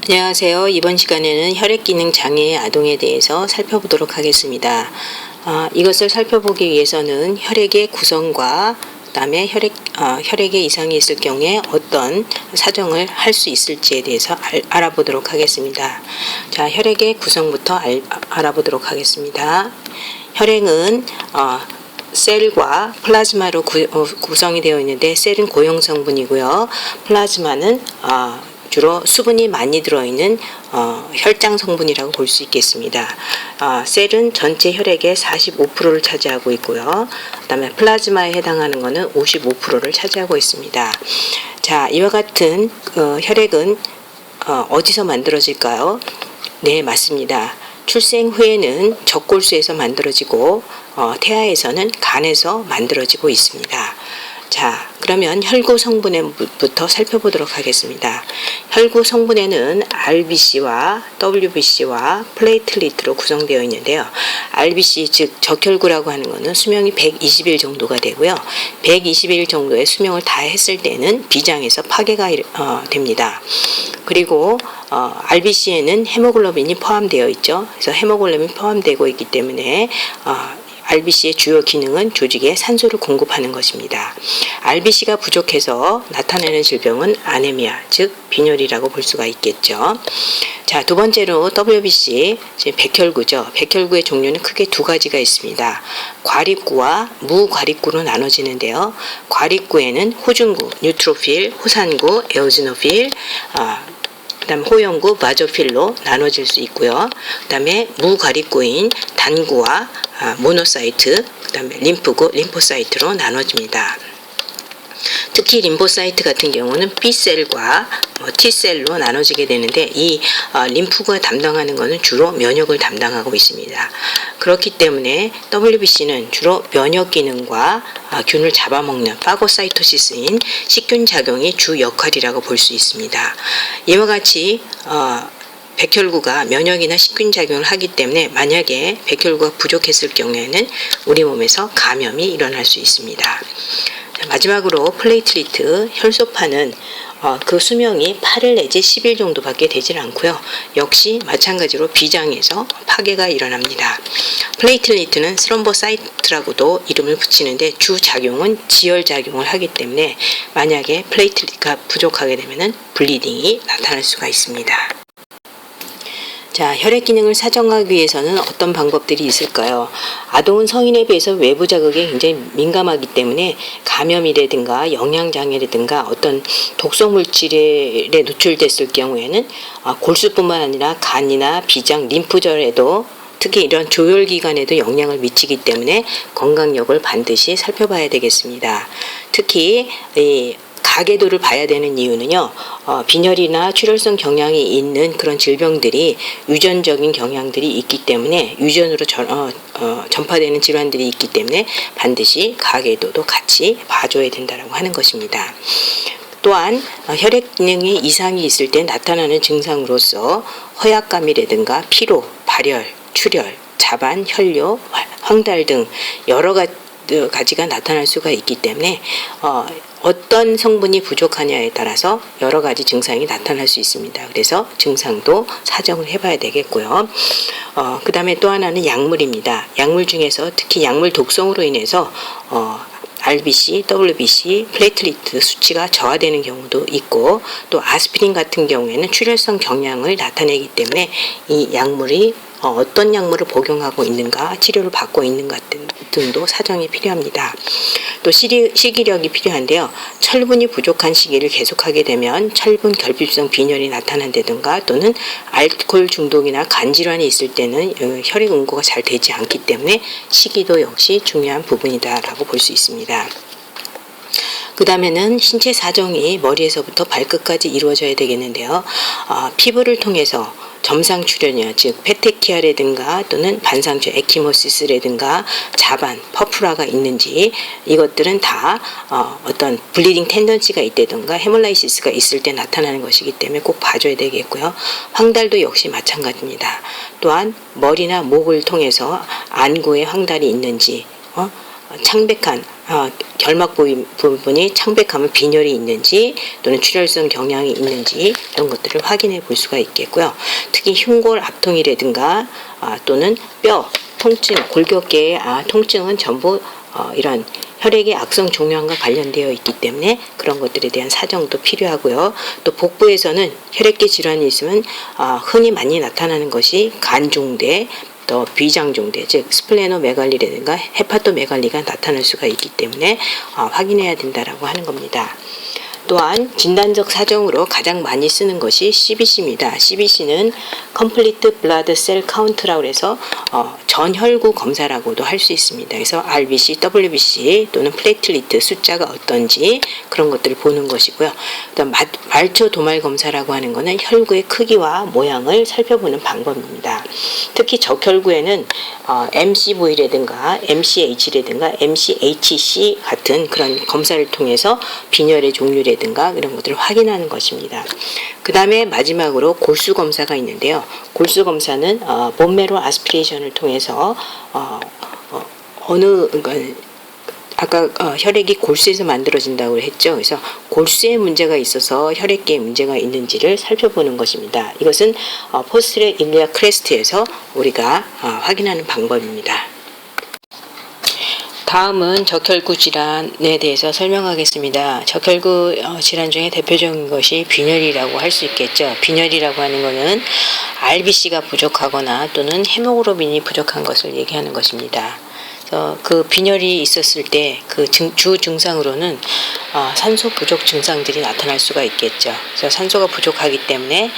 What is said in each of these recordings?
안녕하세요. 이번 시간에는 혈액기능 장애의 아동에 대해서 살펴보도록 하겠습니다. 이것을 살펴보기 위해서는 혈액의 구성과 그다음에 혈액에 이상이 있을 경우에 어떤 사정을 할 수 있을지에 대해서 알아보도록 하겠습니다. 자, 혈액의 구성부터 알아보도록 하겠습니다. 혈액은 셀과 플라즈마로 구성이 되어 있는데, 셀은 고형 성분이고요. 플라즈마는 주로 수분이 많이 들어있는 혈장 성분이라고 볼 수 있겠습니다. 셀은 전체 혈액의 45%를 차지하고 있고요. 그 다음에 플라즈마에 해당하는 것은 55%를 차지하고 있습니다. 자, 이와 같은 혈액은 어디서 만들어질까요? 네, 맞습니다. 출생 후에는 적골수에서 만들어지고 태아에서는 간에서 만들어지고 있습니다. 자, 그러면 혈구 성분부터 살펴보도록 하겠습니다. 혈구 성분에는 RBC와 WBC와 플레이틀릿으로 구성되어 있는데요. RBC, 즉 적혈구라고 하는 것은 수명이 120일 정도가 되고요. 120일 정도의 수명을 다 했을 때는 비장에서 파괴가 됩니다. 그리고 RBC에는 헤모글로빈이 포함되어 있죠. 그래서 헤모글로빈이 포함되고 있기 때문에 RBC의 주요 기능은 조직에 산소를 공급하는 것입니다. RBC가 부족해서 나타내는 질병은 아네미아, 즉 빈혈이라고 볼 수가 있겠죠. 자, 두 번째로 WBC, 백혈구죠. 백혈구의 종류는 크게 두 가지가 있습니다. 과립구와 무과립구로 나눠지는데요. 과립구에는 호중구, 뉴트로필, 호산구, 에오즈노필, 그 다음에 호영구, 바조필로 나눠질 수 있고요. 그 다음에 무과립구인 단구와 모노사이트, 그 다음에 림프구, 림포사이트로 나눠집니다. 특히 림포사이트 같은 경우는 B셀과 T셀로 나눠지게 되는데, 이 림프가 담당하는 것은 주로 면역을 담당하고 있습니다. 그렇기 때문에 WBC는 주로 면역 기능과 균을 잡아먹는 파고사이토시스인 식균 작용이 주 역할이라고 볼 수 있습니다. 이와 같이 백혈구가 면역이나 식균 작용을 하기 때문에 만약에 백혈구가 부족했을 경우에는 우리 몸에서 감염이 일어날 수 있습니다. 마지막으로 플레이틀리트, 혈소판은 그 수명이 8일 내지 10일 정도밖에 되질 않고요. 역시 마찬가지로 비장에서 파괴가 일어납니다. 플레이틀리트는 스럼보사이트라고도 이름을 붙이는데, 주 작용은 지혈 작용을 하기 때문에 만약에 플레이틀리트가 부족하게 되면 블리딩이 나타날 수가 있습니다. 자, 혈액 기능을 사정하기 위해서는 어떤 방법들이 있을까요? 아동은 성인에 비해서 외부 자극에 굉장히 민감하기 때문에 감염이라든가 영양장애라든가 어떤 독성 물질에 노출됐을 경우에는 골수뿐만 아니라 간이나 비장, 림프절에도, 특히 이런 조혈기관에도 영향을 미치기 때문에 건강력을 반드시 살펴봐야 되겠습니다. 특히 가계도를 봐야 되는 이유는요, 빈혈이나 출혈성 경향이 있는 그런 질병들이 유전적인 경향들이 있기 때문에, 유전으로 전파되는 질환들이 있기 때문에 반드시 가계도도 같이 봐줘야 된다고 하는 것입니다. 또한 혈액 기능에 이상이 있을 때 나타나는 증상으로서 허약감이라든가 피로, 발열, 출혈, 자반, 혈뇨, 황달 등 여러 가지가 나타날 수가 있기 때문에 어떤 성분이 부족하냐에 따라서 여러 가지 증상이 나타날 수 있습니다. 그래서 증상도 사정을 해봐야 되겠고요. 그 다음에 또 하나는 약물입니다. 약물 중에서 특히 약물 독성으로 인해서 RBC, WBC, 플레이틀리트 수치가 저하되는 경우도 있고, 또 아스피린 같은 경우에는 출혈성 경향을 나타내기 때문에 이 약물이 어떤 약물을 복용하고 있는가, 치료를 받고 있는가 등도 사정이 필요합니다. 또 식이력이 필요한데요. 철분이 부족한 시기를 계속하게 되면 철분 결핍성 빈혈이 나타난다든가, 또는 알코올 중독이나 간 질환이 있을 때는 혈액 응고가 잘 되지 않기 때문에 식이도 역시 중요한 부분이다라고 볼 수 있습니다. 그 다음에는 신체 사정이 머리에서부터 발끝까지 이루어져야 되겠는데요. 피부를 통해서 점상 출혈이요, 즉 페테키아라든가 또는 반상처 에키모시스라든가 자반, 퍼프라가 있는지, 이것들은 다 어떤 블리딩 텐던시가 있다든가 헤몰라이시스가 있을 때 나타나는 것이기 때문에 꼭 봐줘야 되겠고요. 황달도 역시 마찬가지입니다. 또한 머리나 목을 통해서 안구에 황달이 있는지, 창백한 결막 부분이 창백하면 빈혈이 있는지 또는 출혈성 경향이 있는지 이런 것들을 확인해 볼 수가 있겠고요. 특히 흉골 압통이라든가 또는 뼈 통증, 골격계의 통증은 전부 이런 혈액의 악성 종양과 관련되어 있기 때문에 그런 것들에 대한 사정도 필요하고요. 또 복부에서는 혈액계 질환이 있으면 흔히 많이 나타나는 것이 간종대, 또 비장종대, 즉 스플레노메갈리라든가 헤파토메갈리가 나타날 수가 있기 때문에 확인해야 된다라고 하는 겁니다. 또한 진단적 사정으로 가장 많이 쓰는 것이 CBC입니다. CBC는 Complete Blood Cell Count라고 해서 전혈구 검사라고도 할 수 있습니다. 그래서 RBC, WBC 또는 플레이틀리트 숫자가 어떤지 그런 것들을 보는 것이고요. 그다음 말초 도말 검사라고 하는 것은 혈구의 크기와 모양을 살펴보는 방법입니다. 특히 적혈구에는 MCV라든가 MCH라든가 MCHC 같은 그런 검사를 통해서 빈혈의 종류라든가 이런 것들을 확인하는 것입니다. 그 다음에 마지막으로 골수 검사가 있는데요. 골수 검사는 본메로 아스피레이션을 통해서 아까 혈액이 골수에서 만들어진다고 했죠. 그래서 골수에 문제가 있어서 혈액계에 문제가 있는지를 살펴보는 것입니다. 이것은 포스트레 일리아 크레스트에서 우리가 확인하는 방법입니다. 다음은 적혈구 질환에 대해서 설명하겠습니다. 적혈구 질환 중에 대표적인 것이 빈혈이라고 할 수 있겠죠. 빈혈이라고 하는 것은 RBC가 부족하거나 또는 헤모글로빈이 부족한 것을 얘기하는 것입니다. 그래서 그 빈혈이 있었을 때 그 주 증상으로는 산소 부족 증상들이 나타날 수가 있겠죠. 그래서 산소가 부족하기 때문에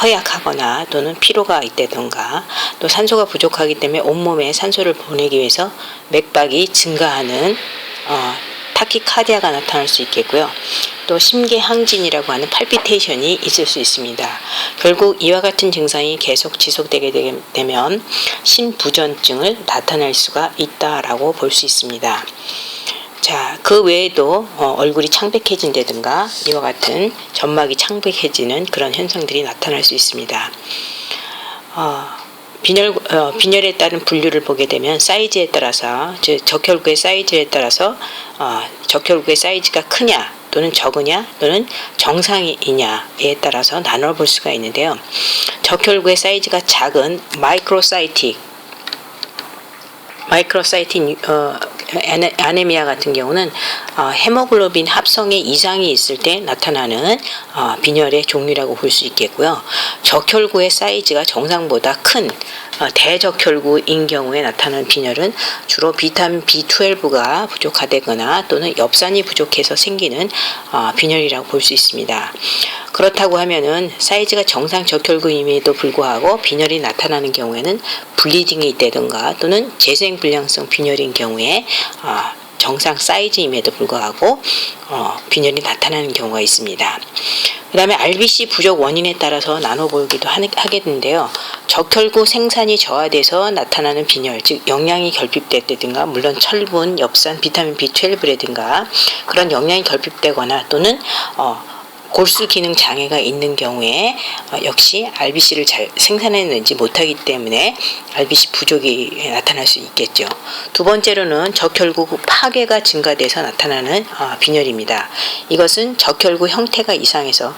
허약하거나 또는 피로가 있다던가 또 산소가 부족하기 때문에 온몸에 산소를 보내기 위해서 맥박이 증가하는 타키카디아가 나타날 수 있겠고요. 또 심계항진이라고 하는 팔피테이션이 있을 수 있습니다. 결국 이와 같은 증상이 계속 지속되게 되면 심부전증을 나타낼 수가 있다라고 볼 수 있습니다. 자, 그 외에도 얼굴이 창백해진다든가 이와 같은 점막이 창백해지는 그런 현상들이 나타날 수 있습니다. 빈혈에 따른 분류를 보게 되면 사이즈에 따라서, 즉 적혈구의 사이즈에 따라서 적혈구의 사이즈가 크냐 또는 적으냐 또는 정상이냐에 따라서 나눠볼 수가 있는데요. 적혈구의 사이즈가 작은 마이크로사이틱 아네미아 같은 경우는 헤모글로빈 합성에 이상이 있을 때 나타나는 빈혈의 종류라고 볼 수 있겠고요. 적혈구의 사이즈가 정상보다 큰 대적혈구인 경우에 나타나는 빈혈은 주로 비타민 B12가 부족하다거나 또는 엽산이 부족해서 생기는 빈혈이라고 볼 수 있습니다. 그렇다고 하면은 사이즈가 정상 적혈구임에도 불구하고 빈혈이 나타나는 경우에는 블리딩이 있다든가 또는 재생불량성 빈혈인 경우에 정상 사이즈임에도 불구하고 빈혈이 나타나는 경우가 있습니다. 그 다음에 RBC 부족 원인에 따라서 나눠보기도 하겠는데요. 적혈구 생산이 저하돼서 나타나는 빈혈, 즉 영양이 결핍됐다든가 물론 철분, 엽산, 비타민 B12라든가 그런 영양이 결핍되거나 또는 골수 기능 장애가 있는 경우에 역시 RBC를 잘 생산해내지 못하기 때문에 RBC 부족이 나타날 수 있겠죠. 두 번째로는 적혈구 파괴가 증가돼서 나타나는 빈혈입니다. 이것은 적혈구 형태가 이상해서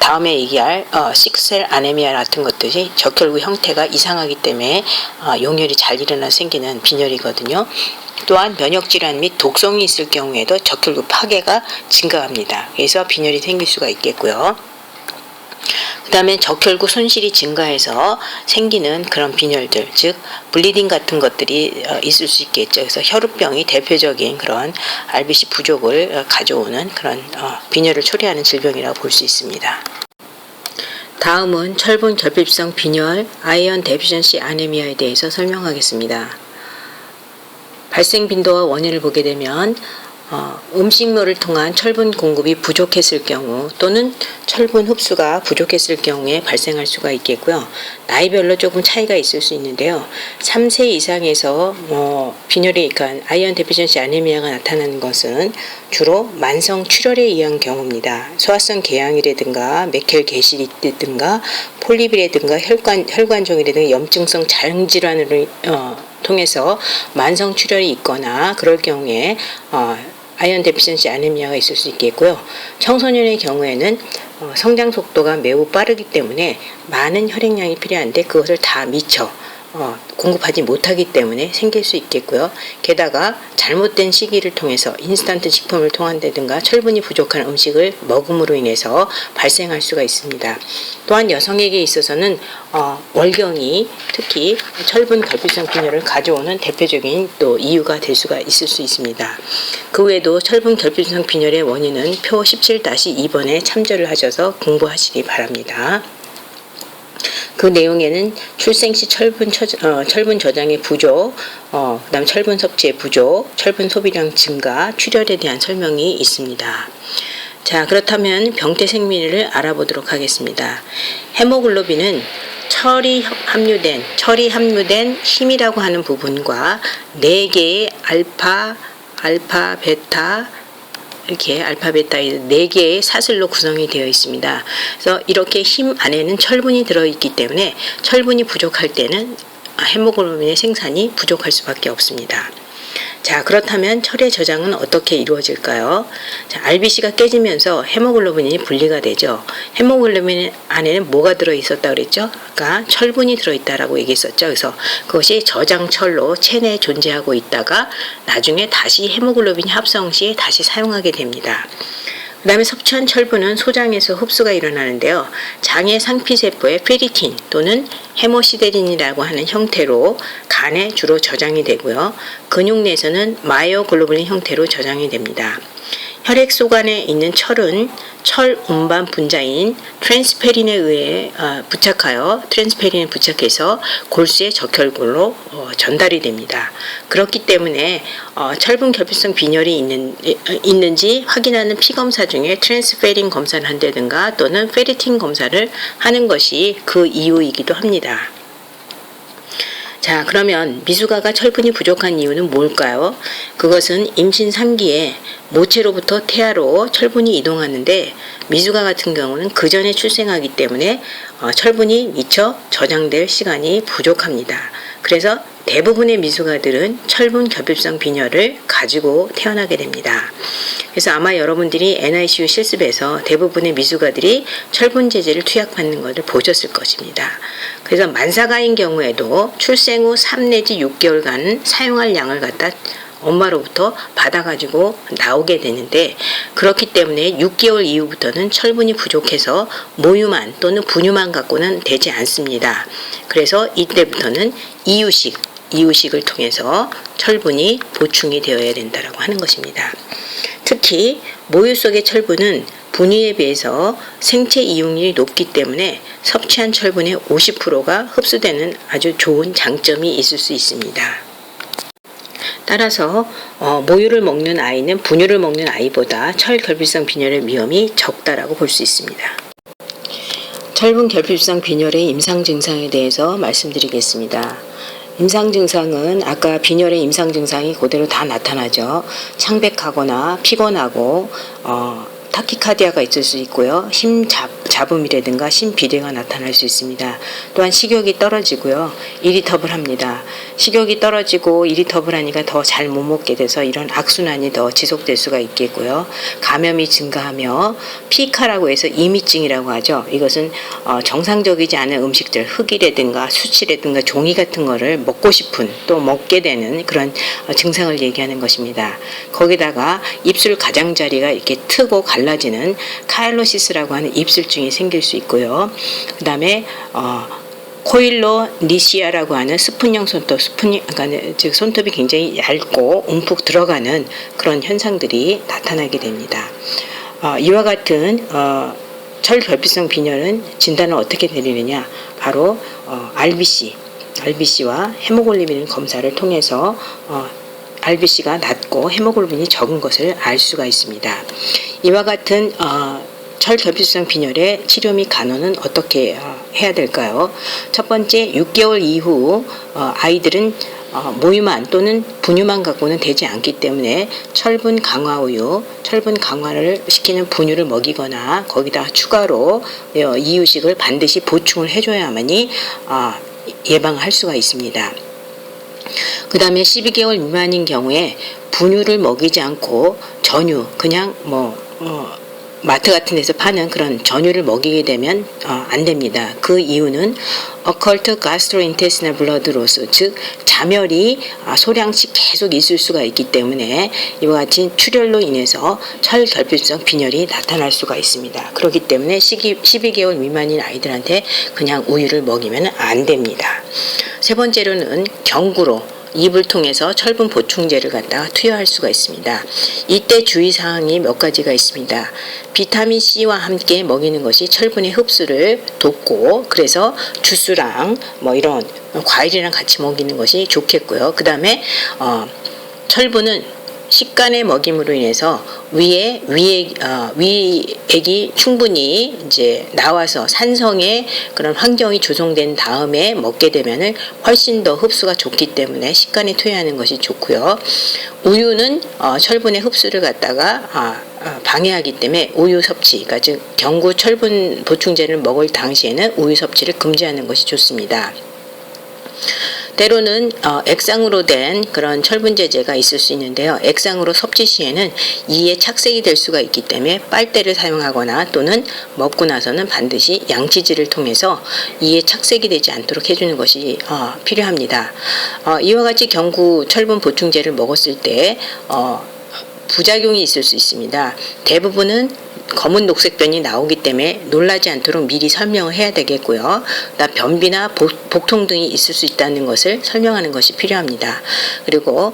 다음에 얘기할 식셀 아네미아 같은 것들이 적혈구 형태가 이상하기 때문에 용혈이 잘 일어나 생기는 빈혈이거든요. 또한 면역질환 및 독성이 있을 경우에도 적혈구 파괴가 증가합니다. 그래서 빈혈이 생길 수가 있겠고요. 그 다음에 적혈구 손실이 증가해서 생기는 그런 빈혈들, 즉 블리딩 같은 것들이 있을 수 있겠죠. 그래서 혈우병이 대표적인 그런 RBC 부족을 가져오는 그런 빈혈을 초래하는 질병이라고 볼 수 있습니다. 다음은 철분 결핍성 빈혈, 아이언 데피션시 아네미아에 대해서 설명하겠습니다. 발생 빈도와 원인을 보게 되면 음식물을 통한 철분 공급이 부족했을 경우 또는 철분 흡수가 부족했을 경우에 발생할 수가 있겠고요. 나이별로 조금 차이가 있을 수 있는데요. 3세 이상에서 빈혈이 그러니까 아이언 데피션시 아네미아가 나타나는 것은 주로 만성 출혈에 의한 경우입니다. 소화성 궤양이라든가 맥혈 개실이라든가 폴립이라든가 혈관종이라든가 염증성 장질환으로 통해서 만성 출혈이 있거나 그럴 경우에 아연 데피션시 아네미아가 있을 수 있겠고요. 청소년의 경우에는 성장 속도가 매우 빠르기 때문에 많은 혈액량이 필요한데 그것을 다 미처 공급하지 못하기 때문에 생길 수 있겠고요. 게다가 잘못된 시기를 통해서 인스턴트 식품을 통한다든가 철분이 부족한 음식을 먹음으로 인해서 발생할 수가 있습니다. 또한 여성에게 있어서는 월경이 특히 철분 결핍성 빈혈을 가져오는 대표적인 또 이유가 될 수가 있을 수 있습니다. 그 외에도 철분 결핍성 빈혈의 원인은 표 17-2번에 참조를 하셔서 공부하시기 바랍니다. 그 내용에는 출생 시 철분 저장의 부족, 그다음 철분 섭취의 부족, 철분 소비량 증가, 출혈에 대한 설명이 있습니다. 자, 그렇다면 병태 생리를 알아보도록 하겠습니다. 헤모글로빈은 철이 함유된 힘이라고 하는 부분과 4개의 알파, 베타, 이렇게 알파, 베타 4개의 사슬로 구성이 되어 있습니다. 그래서 이렇게 힘 안에는 철분이 들어있기 때문에 철분이 부족할 때는 헤모글로빈의 생산이 부족할 수밖에 없습니다. 자, 그렇다면 철의 저장은 어떻게 이루어질까요? 자, RBC가 깨지면서 헤모글로빈이 분리가 되죠. 헤모글로빈 안에는 뭐가 들어있었다 그랬죠? 아까 철분이 들어있다라고 얘기했었죠. 그래서 그것이 저장철로 체내에 존재하고 있다가 나중에 다시 헤모글로빈이 합성 시에 다시 사용하게 됩니다. 그 다음에 섭취한 철분은 소장에서 흡수가 일어나는데요. 장의 상피세포의 페리틴 또는 헤모시데린이라고 하는 형태로 간에 주로 저장이 되고요. 근육 내에서는 마이오글로불린 형태로 저장이 됩니다. 혈액 속안에 있는 철은 철 운반 분자인 트랜스페린에 의해 트랜스페린에 부착해서 골수의 적혈골로 전달이 됩니다. 그렇기 때문에 철분 결핍성 빈혈이 있는지 확인하는 피 검사 중에 트랜스페린 검사를 한다든가 또는 페리틴 검사를 하는 것이 그 이유이기도 합니다. 자, 그러면 미숙아가 철분이 부족한 이유는 뭘까요? 그것은 임신 3기에 모체로부터 태아로 철분이 이동하는데 미숙아 같은 경우는 그 전에 출생하기 때문에 철분이 미처 저장될 시간이 부족합니다. 그래서 대부분의 미숙아들은 철분 결핍성 빈혈을 가지고 태어나게 됩니다. 그래서 아마 여러분들이 NICU 실습에서 대부분의 미숙아들이 철분 제제를 투약받는 것을 보셨을 것입니다. 그래서 만사가인 경우에도 출생 후 3 내지 6개월간 사용할 양을 갖다 엄마로부터 받아가지고 나오게 되는데 그렇기 때문에 6개월 이후부터는 철분이 부족해서 모유만 또는 분유만 갖고는 되지 않습니다. 그래서 이때부터는 이유식을 통해서 철분이 보충이 되어야 된다고 하는 것입니다. 특히 모유 속의 철분은 분유에 비해서 생체 이용률이 높기 때문에 섭취한 철분의 50%가 흡수되는 아주 좋은 장점이 있을 수 있습니다. 따라서 모유를 먹는 아이는 분유를 먹는 아이보다 철결핍성 빈혈의 위험이 적다라고 볼 수 있습니다. 철분 결핍성 빈혈의 임상 증상에 대해서 말씀드리겠습니다. 임상 증상은 아까 빈혈의 임상 증상이 그대로 다 나타나죠. 창백하거나 피곤하고 타키카디아가 있을 수 있고요. 심잡음이라든가 심비대가 나타날 수 있습니다. 또한 식욕이 떨어지고요. 이리터블합니다. 식욕이 떨어지고 이리터블하니까 더 잘 못 먹게 돼서 이런 악순환이 더 지속될 수가 있겠고요. 감염이 증가하며 피카라고 해서 이미증이라고 하죠. 이것은 정상적이지 않은 음식들, 흙이라든가 수치라든가 종이 같은 거를 먹고 싶은 또 먹게 되는 그런 증상을 얘기하는 것입니다. 거기다가 입술 가장자리가 이렇게 트고 갈라지는 카일로시스라고 하는 입술증이 생길 수 있고요. 그 다음에 코일로니시아라고 하는 스푼형 손톱, 즉 손톱이 굉장히 얇고 움푹 들어가는 그런 현상들이 나타나게 됩니다. 이와 같은 철결핍성 빈혈은 진단을 어떻게 내리느냐? 바로 RBC와 헤모글로빈 검사를 통해서 RBC가 낮고 헤모글로빈이 적은 것을 알 수가 있습니다. 이와 같은 철결핍성 빈혈의 치료 및 간호는 어떻게 해야 될까요? 첫 번째, 6개월 이후 아이들은 모유만 또는 분유만 갖고는 되지 않기 때문에 철분 강화 우유, 철분 강화를 시키는 분유를 먹이거나 거기다 추가로 이유식을 반드시 보충을 해줘야만이 예방할 수가 있습니다. 그 다음에 12개월 미만인 경우에 분유를 먹이지 않고 전유, 그냥 마트 같은 데서 파는 그런 전유를 먹이게 되면 안 됩니다. 그 이유는 occult gastrointestinal blood loss, 즉 자멸이 소량씩 계속 있을 수가 있기 때문에 이와 같이 출혈로 인해서 철결핍성 빈혈이 나타날 수가 있습니다. 그렇기 때문에 12개월 미만인 아이들한테 그냥 우유를 먹이면 안 됩니다. 세 번째로는 경구로 입을 통해서 철분 보충제를 갖다가 투여할 수가 있습니다. 이때 주의사항이 몇 가지가 있습니다. 비타민C와 함께 먹이는 것이 철분의 흡수를 돕고, 그래서 주스랑 이런 과일이랑 같이 먹이는 것이 좋겠고요. 그 다음에 철분은 식간의 먹임으로 인해서 위액이 충분히 이제 나와서 산성의 그런 환경이 조성된 다음에 먹게 되면은 훨씬 더 흡수가 좋기 때문에 식간에 투여하는 것이 좋고요. 우유는 철분의 흡수를 갖다가 방해하기 때문에 우유 섭취, 그러니까 즉 경구 철분 보충제를 먹을 당시에는 우유 섭취를 금지하는 것이 좋습니다. 때로는 액상으로 된 그런 철분제제가 있을 수 있는데요. 액상으로 섭취 시에는 이에 착색이 될 수가 있기 때문에 빨대를 사용하거나 또는 먹고 나서는 반드시 양치질을 통해서 이에 착색이 되지 않도록 해주는 것이 필요합니다. 이와 같이 경구 철분 보충제를 먹었을 때 부작용이 있을 수 있습니다. 대부분은 검은 녹색변이 나오기 때문에 놀라지 않도록 미리 설명을 해야 되겠고요. 변비나 복통 등이 있을 수 있다는 것을 설명하는 것이 필요합니다. 그리고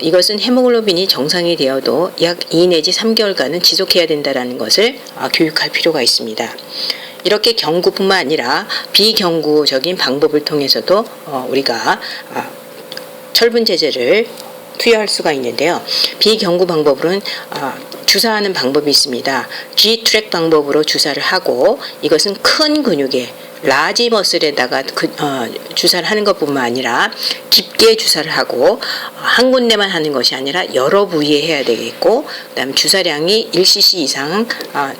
이것은 헤모글로빈이 정상이 되어도 약 2 내지 3개월간은 지속해야 된다는 것을 교육할 필요가 있습니다. 이렇게 경구뿐만 아니라 비경구적인 방법을 통해서도 우리가 철분 제제를 투여할 수가 있는데요. 비경구 방법으로는 주사하는 방법이 있습니다. G-트랙 방법으로 주사를 하고, 이것은 큰 근육에 라지 머슬에다가 주사를 하는 것뿐만 아니라 깊게 주사를 하고 한 군데만 하는 것이 아니라 여러 부위에 해야 되겠고, 그 다음에 주사량이 1cc 이상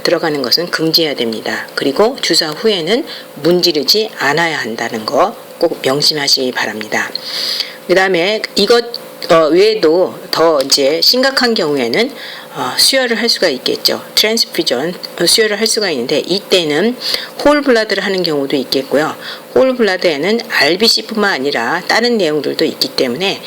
들어가는 것은 금지해야 됩니다. 그리고 주사 후에는 문지르지 않아야 한다는 거 꼭 명심하시기 바랍니다. 그 다음에 이것 외에도 더 이제 심각한 경우에는 수혈을 할 수가 있겠죠. 트랜스퓨전 수혈을 할 수가 있는데, 이때는 홀블라드를 하는 경우도 있겠고요. 홀블라드에는 RBC뿐만 아니라 다른 내용들도 있기 때문에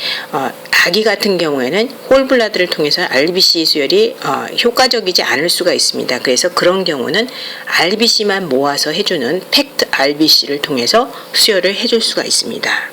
아기 같은 경우에는 홀블라드를 통해서 RBC 수혈이 효과적이지 않을 수가 있습니다. 그래서 그런 경우는 RBC만 모아서 해주는 팩트 RBC를 통해서 수혈을 해줄 수가 있습니다.